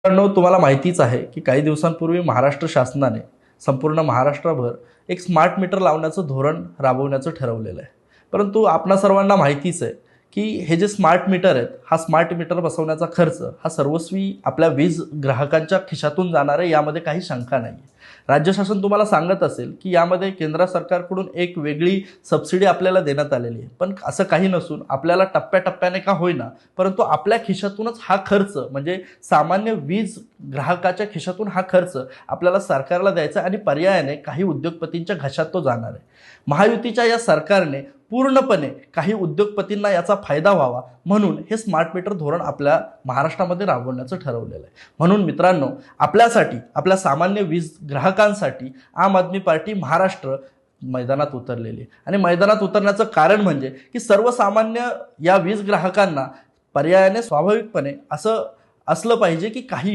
मित्रांनो, तुम्हाला माहितीच आहे की काही दिवसांपूर्वी महाराष्ट्र शासनाने संपूर्ण महाराष्ट्रभर एक स्मार्ट मीटर लावण्याचं धोरण राबवण्याचं ठरवलेलं आहे। परंतु आपणा सर्वांना माहितीच आहे की हे जे स्मार्ट मीटर आहेत, हा स्मार्ट मीटर बसवण्याचा खर्च हा सर्वस्वी आपल्या वीज ग्राहकांच्या खिशातून जाणार आहे, यामध्ये काही शंका नाही। राज्य शासन तुम्हाला सांगत असेल की यामध्ये केंद्र सरकारकडून एक वेगळी सबसिडी आपल्याला देण्यात आलेली आहे, पण असं काही नसून आपल्याला टप्प्याटप्प्याने का होईना परंतु आपल्या खिशातूनच हा खर्च, म्हणजे सामान्य वीज ग्राहकाच्या खिशातून हा खर्च आपल्याला सरकारला द्यायचा आणि पर्यायाने काही उद्योगपतींच्या घशात तो जाणार आहे। महायुतीच्या या सरकारने पूर्णपणे काही उद्योगपतींना याचा फायदा व्हावा म्हणून हे स्मार्ट मीटर धोरण आपल्या महाराष्ट्रामध्ये राबवण्याचं ठरवलेलं आहे। म्हणून मित्रांनो, आपल्यासाठी, आपल्या सामान्य वीज ग्राहकांसाठी आम आदमी पार्टी महाराष्ट्र मैदानात उतरलेली आहे। आणि मैदानात उतरण्याचं कारण म्हणजे की सर्वसामान्य या वीज ग्राहकांना पर्यायाने स्वाभाविकपणे असं असलं पाहिजे की काही